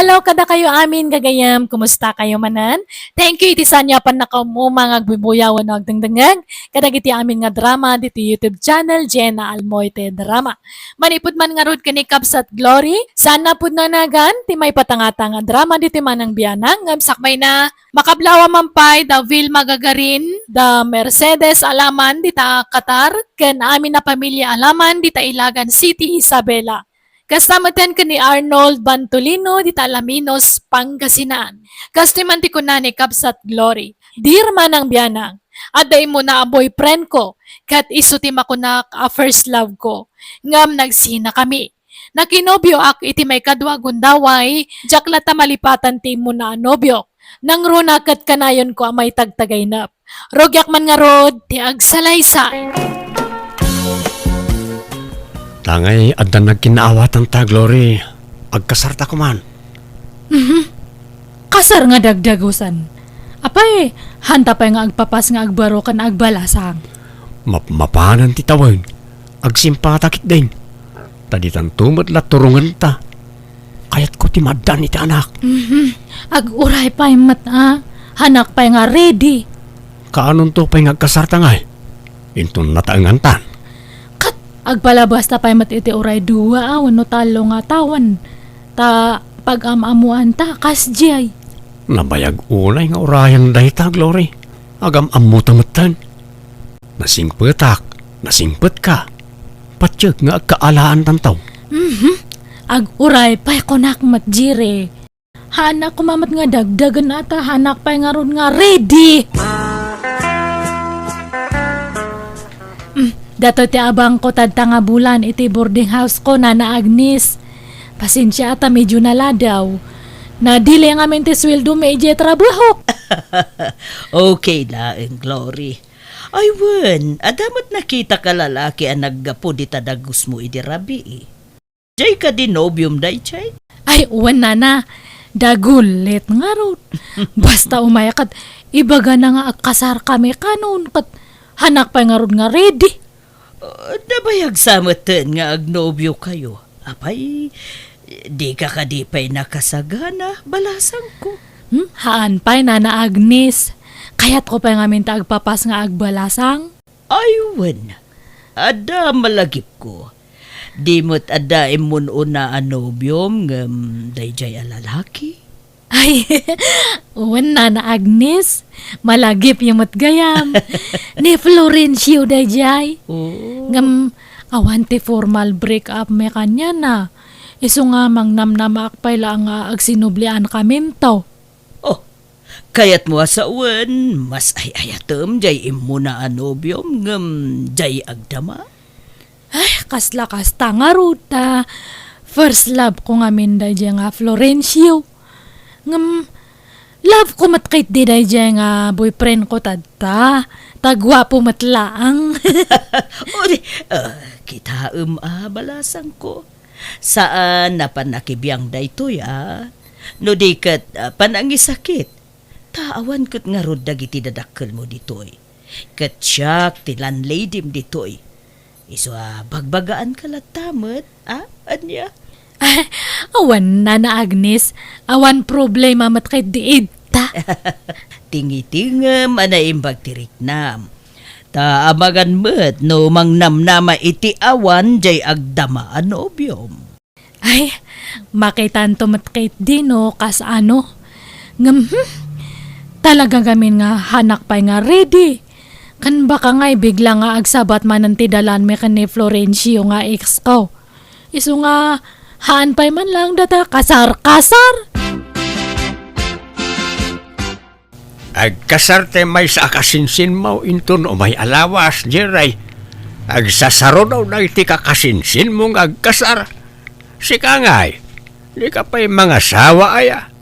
Hello kada kayo amin gagayam. Kumusta kayo manan? Thank you iti sanya pan nakamu mga agbibuyawan na agdangdangan. Kadag iti amin nga drama dito YouTube channel JENA ALMOITE drama. Manipod man nga rod kanikab sat glory. Sana pud na nagan ti may patangatang nga drama dito Manang Bianang. Ngam sakmay na makablawa mampay da Vilma Gagarin, da Mercedes Alaman dita Qatar, ken amin na pamilya Alaman dita Ilagan City, Isabela. Kasamaten ka ni Arnold Bantolino di Talaminos, Pangasinan. Kastiman ti kunani Kapsat Glory. Dear Manang Bianang, aday mo na boyfriend ko, kat isutim ako na first love ko. Ngam nagsina kami. Nakinobyo ak iti may kadwa gundaway, jaklata malipatan ti mo na nobyo. Nang runakat kanayon ko amay tagtagay nap. Rogyak man nga rod, ti agsalaysay. Tangay, adda nagkinaawatan ta, Glory. Agkasarta ko man. Kasar nga dagdagusan. Apay, hanta pa nga agpapas nga agbaro kan agbalasang. Mapanan ti tawag. Agsimpatakit din. Taditan tumot la turungan ta. Kayat ko ti madan iti anak. Aguray pa yung mata. Hanak pa nga ready. Kaanon to pa yung agkasarta nga eh. Intun nataangan tan. Agpalabas ta pa'y matiti uray duwa wano talo nga tawan. Ta pag-amamuan ta kasjay. Nabayag unay nga urayan dahi ta, Glory. Agam-amutamatan. Nasingpetak, nasingpet ka. Patyag nga agkaalaan tantaw. Ag-uray pa'y konak matjire. Hanak kumamat nga dagdagan ata, hanak pa'y nga ron nga ready. Dato ti abang ko tadta nga bulan iti boarding house ko na Agnes. Pasensya ata medyo naladaw. Nadili nga amin ti sweldo medyo trabaho. Okay na, Glory. Ay, wen, adamat nakita ka lalaki ang naggapo di tadagus mo iti rabi. Jay ka dinobium day, Jay? Ay, uwan na. Dagulit nga ron. Basta umayakat, ibaga na nga akasar kami kanon. Kat hanak pa nga ron nga ready. Nabayag samatan nga agnobyo kayo. Apay, di ka kadipay nakasagana, balasang ko. Haan pa'y na Agnes. Kaya't ko pa nga minta agpapas nga agbalasang. Aywan, ada malagip ko. Di mo't ada imun una anobyom ngam dayjay alalaki. Ay, uwan na Agnes. Malagip yung matgayam. Ni Florencio dayjay. Ngam awanti formal break up me kanya na. Iso nga mang namnamakpay lang nga agsinublian kami to. Oh, kayat mo sa uwan, mas ayatem jay imuna anobyom ngam jay agdama. Ay, kasla-kasta nga ruta. First love ko nga minday dyan nga Florencio. Ngam, love ko matkait di day dyan nga boyfriend ko tadta. Tagwapo matlaang. O di, kita balasang ko. Saan na panakibiyang daytoy No di kat panangisakit. Taawan kat nga rod dagiti dadakkel mo ditoy. Kat siyak ti landladim ditoy. Iso bagbagaan ka latamat, anya? Awan na Agnes. Awan problema matkait diid ta. Tingitingam anaimbag tiriknam. Ta amagan met no mangnamnama iti awan jay agdama anobyom. Ay, makitanto matkait din no kas ano. Ngam, talaga gamin nga hanak pa nga ready. Kan baka nga bigla nga agsabat man ang tidalan me kan ni Florencio nga ex ko. Iso nga haan pa'y man lang data kasar-kasar. Agkasarte may sa akasinsin mo intun o may alawas, Jeray. Agsasaro daw na iti kakasinsin mong agkasar. Sika nga'y, di ka pa'y mga sawa aya.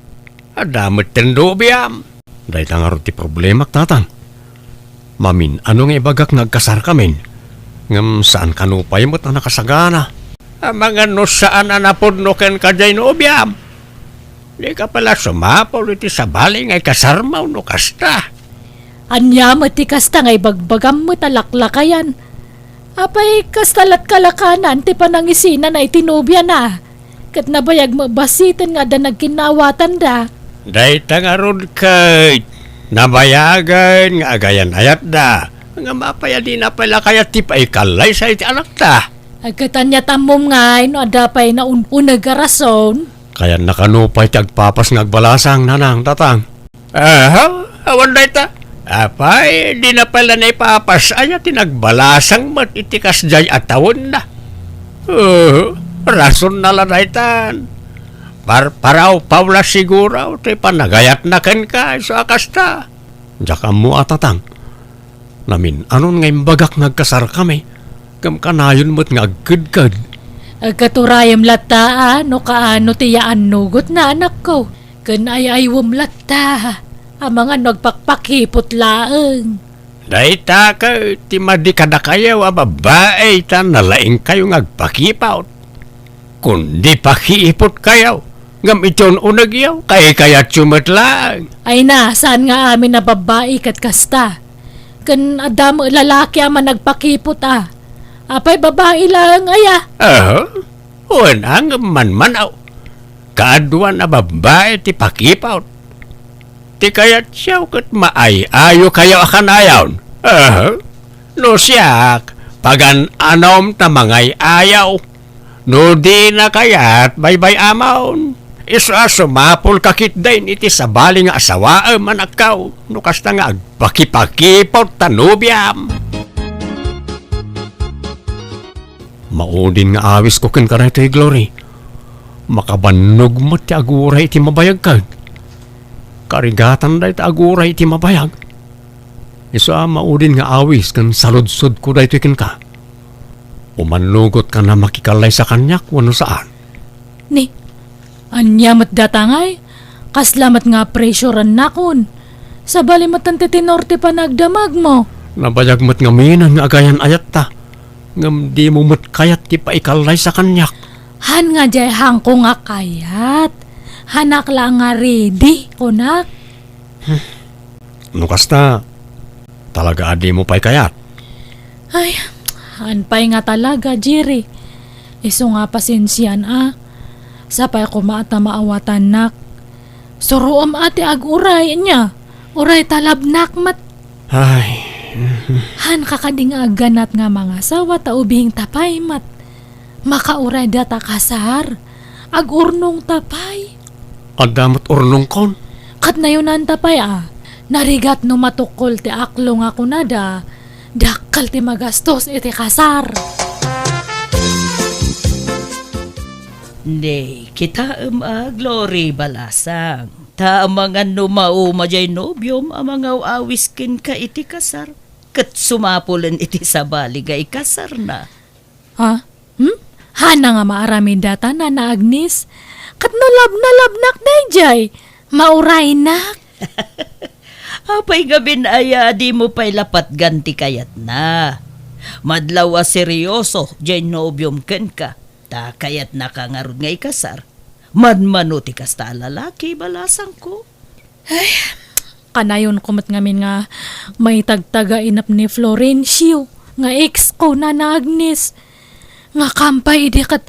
Adamot tendobiyam. Dahil tangarot ti problema tatang. Mamin, ano nga ibagak nagkasar kamin? Ngam saan kanupay mo't na nakasagana? Mga no saan anapod no ken kajay no obiyam? Di ka pala sumapol iti sabali ngay kasarmaw no kasta. Anya mati kasta ngay bagbagam mo talaklakayan. Apay kastalat kalakanan ti panangisina na itinubya na. Kat nabayag mabasitan nga da nagkinawatan da. Day tangarod kay nabayagan nga agayan ayat da. Nga mapaya di na pala kaya tipay kalay sa iti anak ta. Agkatanya tamom nga no adapay na unag rason. Kaya nakanupay tagpapas ngagbalasang nanang tatang. Awan day ta. Apay, di na pala na ipapas ay tinagbalasang matitikas jay atawon na. Rason na lanaytan. Paraw pawla siguro, tay panagayat na ken ka, so akasta. Diyak mo atatang. Namin, anon ngay bagak nagkasar kami, kam kanayon mo't ngagkudkad. Agkaturayam lata no kaano tiyaan nugot na anak ko. Kan ayaywom lata. Ang mga nagpakpakipot laeng. Dahita ka, timadi kada kayo, babae, ta nalaing kayo ngagpakipaut. Kundi pakipot kayo, ngam iton unag yaw, kaya tsumat lang. Ay na, saan nga amin na babae kat kasta? Kan adam lalaki ama nagpakipot Apay babae lang aya. Unang man-manaw. Kaaduan na babae ti pakipaut. Ti kayat siyaw kat ayo kayo akan ayawn. No siyak, pagan anom ta mangay ayaw. No di na kayat baybay amaon. Isa sumapol kakit din iti sabali nga asawa manakaw. No kasta nga agpakipakipot tanubiam. Maudin nga awis ko ken karay to'y glory. Makabanog mo ti aguray iti mabayag kag. Karigatan da iti aguray iti mabayag. Isa maudin nga awis kan saludsod ko da ito ikin ka. Umanugot ka na makikalay sa kanyak wano saan. Ni, anyamat datangay. Kaslamat nga presyoran nakon. Sa balimatan ti tinorte pa nagdamag mo. Nabayag mo't nga minan nga agayan ayat ta. Ngam di mo mo't kayat ti paikalay sa kanyak. Han nga jay hang ko nga kayat. Hanak lang nga ready, kunak. No kasta, talaga adi mo pa'y kayat. Ay, hanpay nga talaga, Jerry. Iso nga pasensyan Sapay ko maata maawatan nak. Suruam ati ag-uray niya. Uray talabnak mat. Ay. Han kakading aganat nga mga sawa ta ubing tapay mat. Makauray data kasar. Ag-urnong tapay. Adamot urnong kon. Kat na yun ang tapay Narigat no matukol ti aklo nga kunada. Dakal ti magastos iti kasar. Hindi, kita glory balasang. Ta mga numauma jay nobyom, mga awis kin ka iti kasar. Kat sumapulan iti sabali ga ikasar na. Ha? Hana nga maaramin data na Agnes. Kat no labnak na jay. Mauray nak. Apay gabin aya, di mo pa'y lapat ganti kayat na. Madlaw seryoso, jay nobyom ken ka. Ta kayat nakangarod nga ikasar. Madmanuti kas ta lalaki, balasang ko. Ay, kanayon kumot ngamin nga may tagtaga inap ni Florencio. Nga ex ko na Agnes. Nga kampay di kat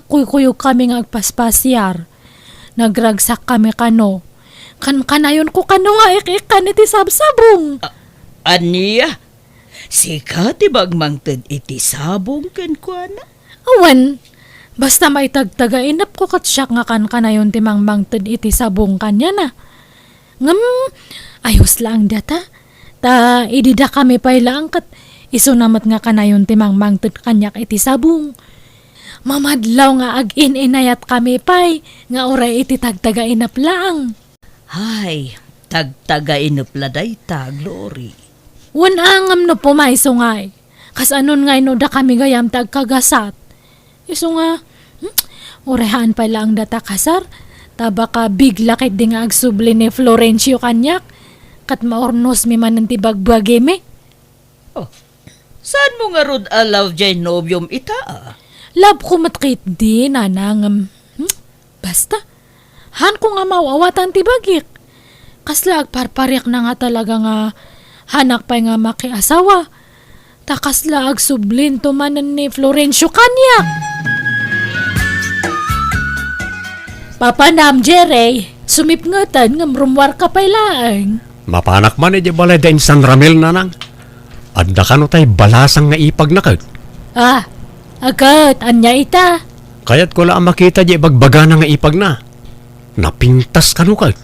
kuyo kami nga agpaspasyar. Nagragsak kami kano. Kanayon ko kano nga ikikan iti sabsabong. Aniya? Sika ti bagmangtid iti sabong ken kuana? Awan, basta may tagtaga inap ko kat siyak nga kanayon ti mangmangtid iti sabong kanya na. Ayos lang data. Ta idida kami pay lang kat iso namat nga kanayon ti mangmangtid kanyak iti sabong. Mamadlaw nga ag-in-inayat kami pay nga oray iti tagtaga inap lang. Hay, tagtaga inupla day ta, glory. Wan angam no pumayso ngay. Kas anon ngay no da kami gayam tagkagasat. Iso nga, orehan pa lang data kasar. Taba ka bigla kit di nga agsubli ni Florencio kanyak. Kat maornos mi man ti bagbagi mi. Oh, saan mo nga rod alaw jay nobyom ita? Lab ko matkit di nanangam. Basta, han ko nga mawawatan ti bagik. Kasla agparparyak na nga talaga nga hanak pa nga makiasawa. Takasla agsublin tumanan ni Florencio kanyak. Papanam, Jerry. Sumipngatan ng rumwar ka pailaang. Mapanak man di balay da San Ramil nanang. Adda ka no tay balasang nga ipag nakag. Ah, agad, anya ita. Kaya't ko lang makita di bagbaga na nga ipag na. Napintas ka no kag.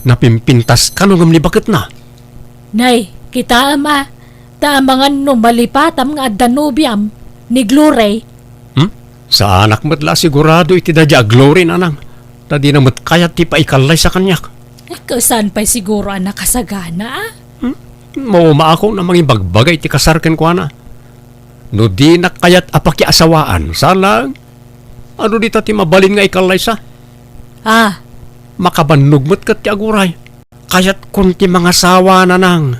Napimpintas ka no ngamli bakit na. Nay, kita ama. Taamangan no malipatam nga danubiam ni Glory. Sa anak matla sigurado iti dadya glory nanang. Tadi na mat kayat ti paikalay sa kanyak. Saan pa'y siguro ang nakasagana ah? Mauma ako na mga bagbagay ti kasarken ko na. No di na kayat apaki asawaan. Salang. Ano di ti mabalin nga ikalay sa? Ah, Makabanugmat kat ti aguray. Kayat kon ti mga sawa nanang.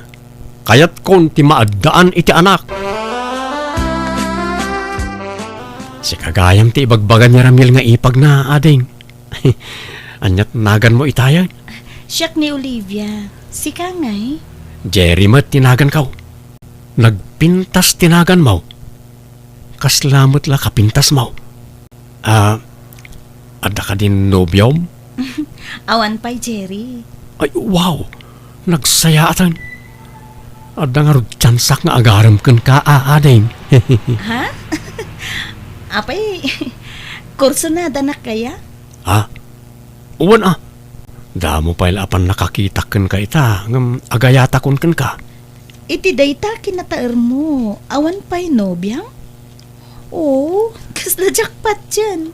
Kayat kon ti maaddaan iti anak. Si kagayam ti ibagbagan ni Ramil nga ipag na ading. Anyat nagan mo itayan. Siyak ni Olivia. Si Kangay. Jerry mat tinagan kaw. Nagpintas tinagan mo. Kaslamot la kapintas mo. Ada ka din nobyom? Awan pa'y Jerry. Ay, wow! Nagsayatan. Ada nga rin tsansak nga agaram kan ka aading. Ha? Apay, kurso na danak kaya? Uwan Damo pa ilapan nakakita kan ka ita. Ngam agayata kun kan ka. Iti dayta kinataer mo. Awan pa'y nobyang? Oo, kasla jackpot dyan.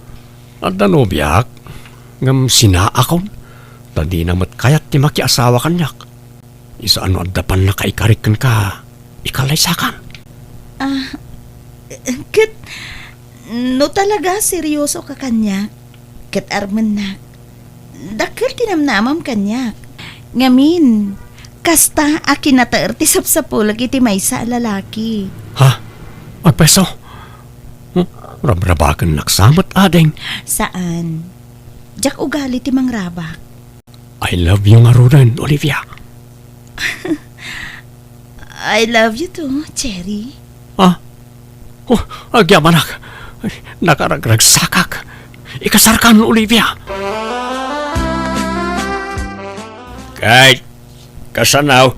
Ada nobyak. Ngam sinaakon. Tadi namat kayat ti makiasawa kanyak. Isa ano adapan na kaikarik kan ka. Ikalaysakan. Kat, no talaga seryoso ka kanya. Kat arman na. Dakil tinamnamam kanya. Ngamin, kasta akin na taerti sapsapulag iti may sa lalaki. Ha? Magpeso? Rabrabakan naksamat ading. Saan? Jak ugali ti mangrabak. I love you nga rin, Olivia. I love you too, Cherry. Agyamanak. Nakaragragsakak. Ikasarkan, Olivia. Kahit kasanaw.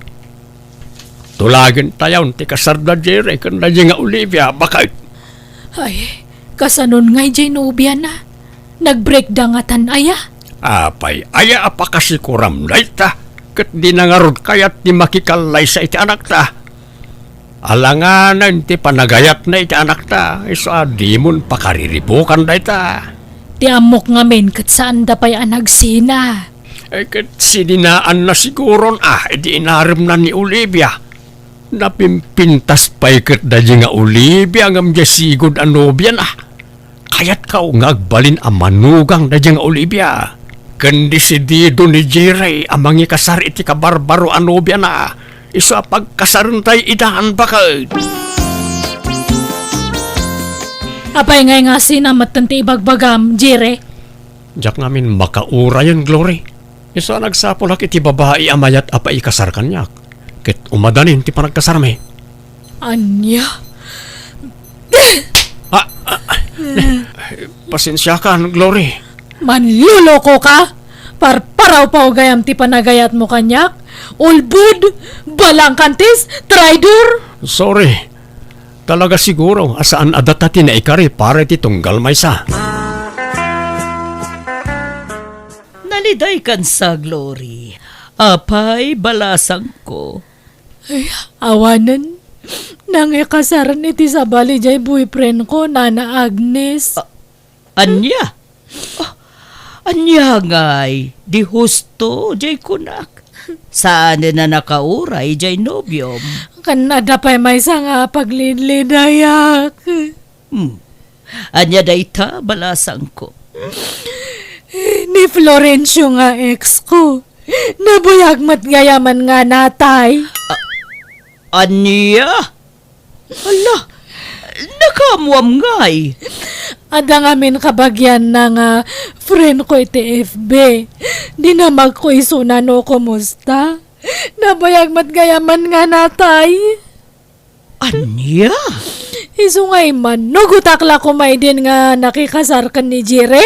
Tulagan tayo ti kasarda Jerry kan na nga Olivia. Bakit? Ay, kasanon nga'y jay nobya na. Nag-breakdangatan aya. Apay, aya apa kasi kuram na ita. Kat di nangarod kayat di makikalay sa iti anak ta. Alanganan ti panagayat na iti anak ta. Isa di mon pakariribukan na ita. Ti amok ngamin kat saan da pa'y anagsina. Kat sininaan na siguron edi inarim na ni Olivia. Napimpintas pa'y kat da nga Olivia ngam jasigod anobyan Kayat ka ngagbalin ang manugang da nga Olivia. Kandisidido ni Jerry amang ikasar iti kabarbaro anobya na. Isa pagkasarantay idaan bakit. Apay ngay nga sinamat tanti ibagbagam, Jire. Diyak namin makaura yun, Glory. Isa nagsapulak iti babae amayat apa ikasar kanyak. Kit umadanin ti panagkasarme. Anya? Pasensya ka, Glory. Manluloko ka? Parparaw pa gayam ti panagayat mo kanyak? Ulbud? Balangkantis? Traidor? Sorry. Talaga siguro asaan adatati na ikari para ti tunggal may sa. Naliday kan sa Glory. Apay balasang ko. Ay, awanan. Nang ikasaran iti sa bali jay boyfriend ko, Nana Agnes. Anya? Anya ngay, di husto, jay kunak. Saan na nakauray, jay nobyom? Kanada pa'y may nga paglidlidayak. Anya dayta, balasang ko. Ni Florencio nga ex ko. Nabuyagmat gayaman nga natay. Anya? Ala, nakamuam ngay. Ada ngamin kabagyan na nga friend ko iti FB. Di na magkuisuna no kumusta. Nabayagmat gayaman nga natay. Anya? Iso ngay man, no gutakla ko may din nga nakikasar ka ni Jire?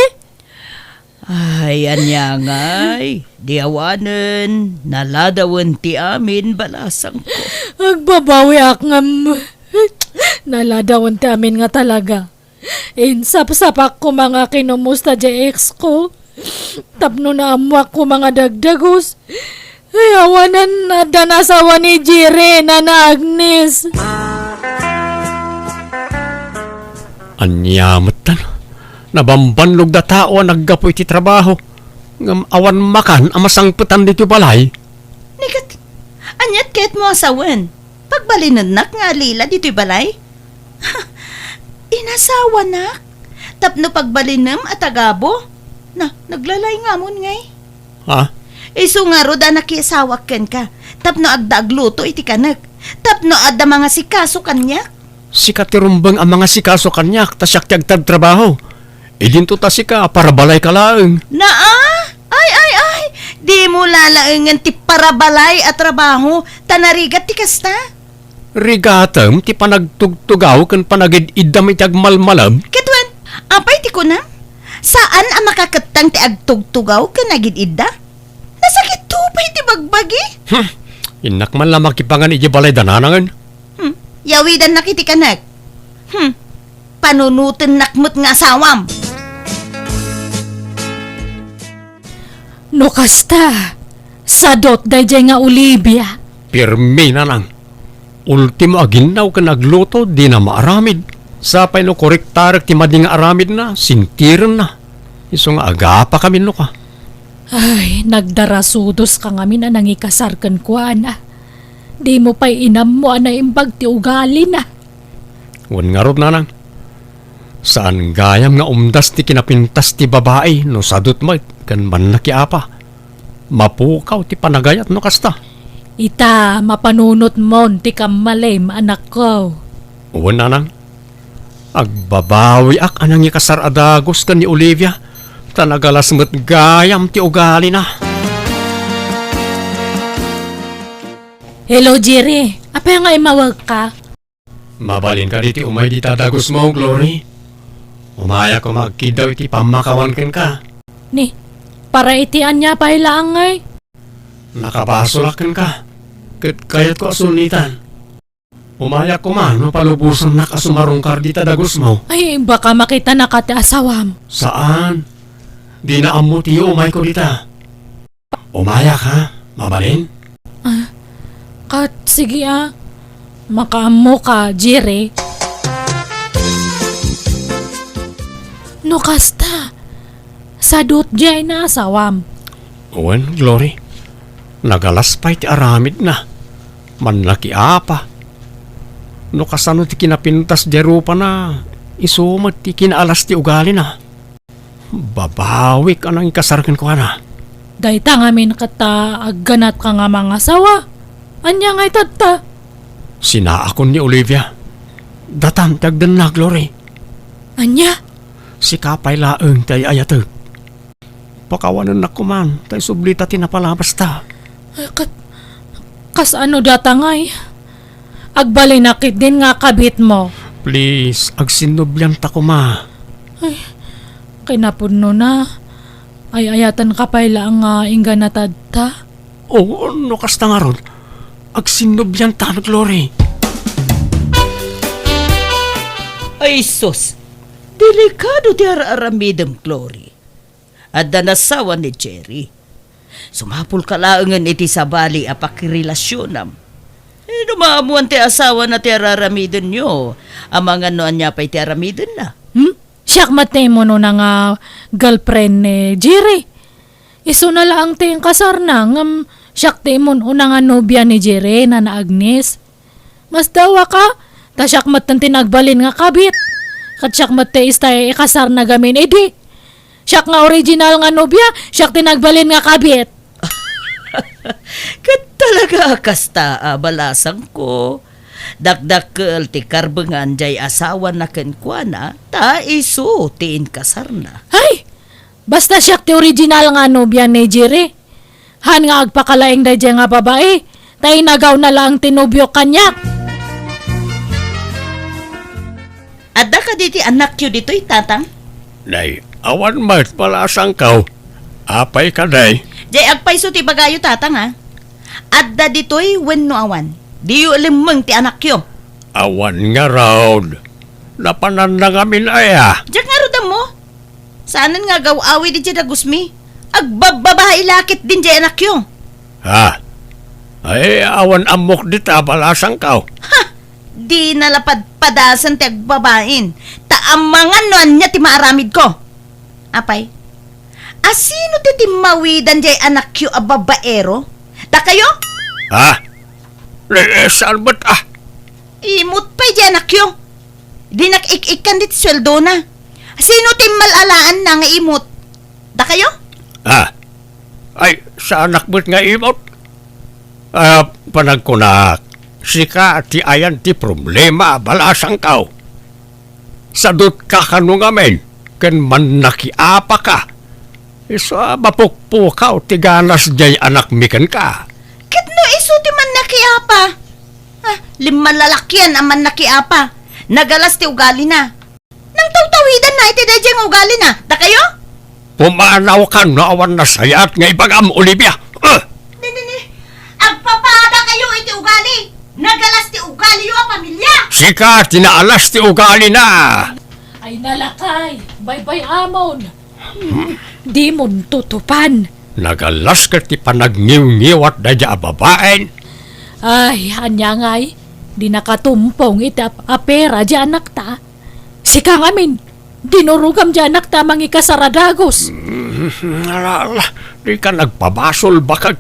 Ay, anya ngay. Diawanan, naladawan ti amin balasang ko. Agbabawi ak ngam. Naladawan ti amin nga talaga. Insap-sapak ko mga kinumusta di ex ko. Tapno na amwak ko mga dagdagos. Ay, awanan na danasawa ni Jire na Agnes. Anyamatan. Nabambanlog da tao ang naggapoy ti trabaho. Ngam awan makan amasangputan dito balay. Nikat, anyat ket mo asawan. Pagbalinan nga lila dito'y balay. Inasawa nak. Tapno pagbalinam at agabo. Na, naglalay nga mon ngay. Ha? Isu nga ro da nakiasawak ken ka. Tapno agda agluto iti kanak. Tapno adda mga sikaso kanya. Sikatirumbang ang mga sikaso kanyak tasyak ti agtagtrabaho. Idinto ta sika para balay ka laeng. Naa! Ay! Di mo lalaengan ti parabalay at trabaho. Tanarigat ti kasta. Rigatam ti panagtugtugaw kan panagid-idam iti agmalmalam. Ketwen, apay ti kunam? Saan ang makakatang ti agtugtugaw ka nagid-idda? Nasakit tupay ti bagbagi? Inak man lamang kipangan iti balay dananangan. Yawidan na kiti kanak. Panunutin nakmut nga asawam. No kasta. Sadot dayjay nga Olivia. Pirmi na lang. Ultimo aginaw ka nagluto di na maaramid. Sapay no koriktarek ti madi nga aramid na, sintiran na. Iso nga agapa kami no ka. Ay, nagdarasudos ka ngamin na nangikasarkan ko, ana. Di mo pa'y inam mo, ana, imbag ti ugali na. Wan nga rod na lang. Saan gayam nga umdas ti kinapintas ti babae no sadot mo kan man nakiapa. Mapukaw ti panagayat no kasta. Ita, mapanunot mon, ti kamalim, anak ko. Wan na lang. Agbabawi ak anang ikasar adagos kan ni Olivia. Tanagalas mo't gayam ti ugali na. Hello, Jerry. Apa nga imawag ka? Mabalin ka diti umay di tadagos mo, Glory. Umaya ko magkidaw iti pamakawan ken ka. Ni, para itian niya pa ilaangay. Nakabasolakan ka. Kayat ko asunitan. Umaya ko man, palubusan na kasumarungkar di tadagos mo. Ay, baka makita na ka ti asawam. Saan? Di na amuti umay ko dita. Umaya ka, mabalin? Kat, sige makaamo ka, Jerry. No kasta. Sadot jay na asawam. Uwan, Glory. Nagalaspay ti aramid na. Manlaki apa. No kasano ti kinapintas derupa na. Isumat ti kinaalas ti ugali na. Babawik anang ikasarkan ko na. Dayta ngamin kata agganat ka nga mga asawa. Anya nga itata. Sinaakon ni Olivia. Datam tagdan na, Glory. Anya? Si kapay laeng tay ayatag. Pakawanan na kuman, tay sublita tinapalabas ta. Kas ano datangay? Agbalay nakit din nga kabit mo. Please, agsinubyan ta kuma. Kinapuno na. Ay ayatan ka pa ang ingganatad ta. Oo, no kasta nga ron. Agsinubyan ta, Glory. Ay sus, delikado ti aramidem, Glory. At nasawa ni Jerry. Sumapul ka laangan iti sabali apakirelasyonam. Dumaamuan ti asawa na ti aramidem nyo. Amangan no anya pa iti aramidem na. Siyak matay mo no na nga girlfriend ni Jerry. Iso na lang tayong kasar na ngam siyak tayo mo una nga nobya ni Jerry na Agnes. Mas dawa ka, ta siyak matan tinagbalin nga kabit. Kat siyak matay istay ikasar na gamin, edi. Siyak nga original nga nobya, siyak tinagbalin nga kabit. Kat talaga kasta balasang ko. Dakdakkel ti karbengan jay asawa na kenkwana, ta isu tiin kasar na. Ay! Basta siyak ti original nga nobya ni Jerry. Han nga agpakalaing dayjay nga babae. Tay nagaw na lang tinobyo kanyak. Adda ka diti anak yu dito'y tatang? Nay, awan mat palasang kaw. Apay ka day. Jay agpaiso ti bagayo tatang ha. Adda ditoy wenno awan. Diyo limang ti anak yo. Awan nga raw. Napananda ngamin ay Diyak nga rodam mo. Saanan nga gawawi di dyan agusmi. Agbababahay lakit din dyan anak yo. Ha? Ay, awan amok dita balasang kaw. Di nalapad padasan ti agbabain. Taamangan no anya ti maaramid ko. Apay? Asino ti timawidan dyan anak yo a babaero? Da kayo? Ha? Saan ba't Imot pa'y dyan anak yo. Di nakik-ikan dit sweldo na. Sino ti malalaan na nga imot? Da kayo? Ha? Ay, sa anak ba't nga imot? Panagkunak. Sika ti ayan ti problema balasang kaw. Sadot ka kanong amin. Ken man nakiapa ka. Isa mapukpukaw ti ganas jay anak mikan ka. Kitno iso ti man nakiapa. Lima lalakyan ang man nakiapa. Nagalas ti ugali na. Nang tawtawidan na iti dadyang ugali na. Da kayo? Pumanaw ka na awan na sayat nga ibagam Olivia. Nini, agpapada kayo iti ugali. Nagalas ti ugali yo a pamilya. Sika tinaalas ti ugali na. Ay nalakay, bye-bye amon. Di mo tutupan. Nagalas ka ti panagniw-niwat da dya babaen. Ay, anya ngay, di nakatumpong itap apera di anak ta. Sika ngamin, dinurugam di anak ta mangikasaradagos. Alala, di ka nagpabasol bakag.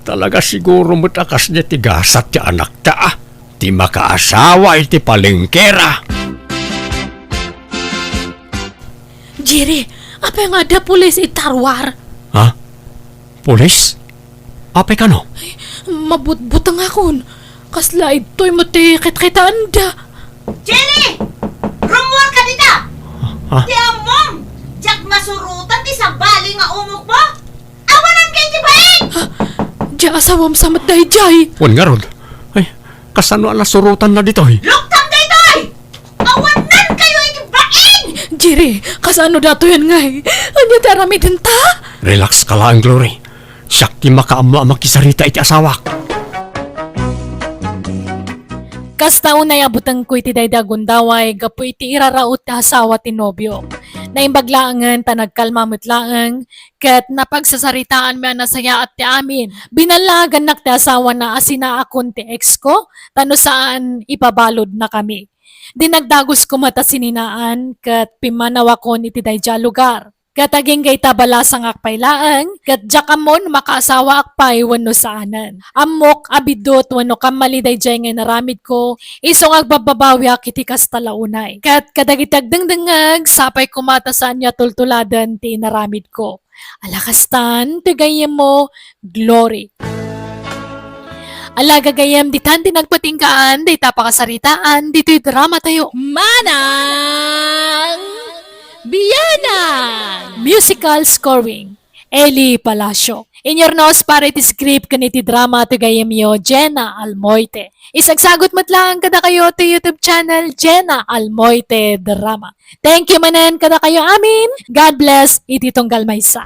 Talaga siguro matakas niya ti gasat ti anak ta. Ti makaasawa iti palengkera. Jiri, apa nga da pulis itarwar? Ha? Pulis? Apay ka no? Mabutbutang akon. Kasla ito'y matikit-kitaan da. Jenny! Rumor ka dita! Ha? Di amom! Diyak masurutan ti sabali nga umok mo! Awanan kayo ti baik! Di asawam sa matday-jay. Wan nga rod. Ay, kasano ala surutan na dito eh? Luktang daytoy! Awanan kayo iti baik! Jiri, kasano dato yan ngay? Anya darami din ta? Relax ka lang, Glory. Sakti makaammo ang makisarita iti asawak. Kasta unay abutang ko iti daydagon daway, gapu iti iraraot ti asawa ti nobyo. Naimbaglaangan ta nagkalmamutlaang, kat napagsasaritaan mi nasaya at ti amin. Binalagan nak ti asawa na asina akon ti ex ko, tano saan ipabalod na kami. Dinagdagos ko mata sininaan, kat pimanawakon iti dayja lugar. Kataging gay tabalasang akpailaang, kat jakamon makaasawa akpay wano saanan. Amok, abidot, wano kamaliday jay nga naramid ko, isong agbababawi akiti kastalaunay. Kat kadagitag dengdengag, sapay kumatasan niya tultuladan ti naramid ko. Alakastan, tigayem mo, glory. Alaga gayam, ditan tinagpatingkaan, di tapakasaritaan, dito'y drama tayo. Manang Bianang! Musical scoring, Eli Palacio. In your nose para iti script kaniti drama to gayam yo, JENA ALMOITE. Isagsagot matlang kada kayo to YouTube channel, JENA ALMOITE Drama. Thank you manan kada kayo amin. God bless, iti tunggal maysa.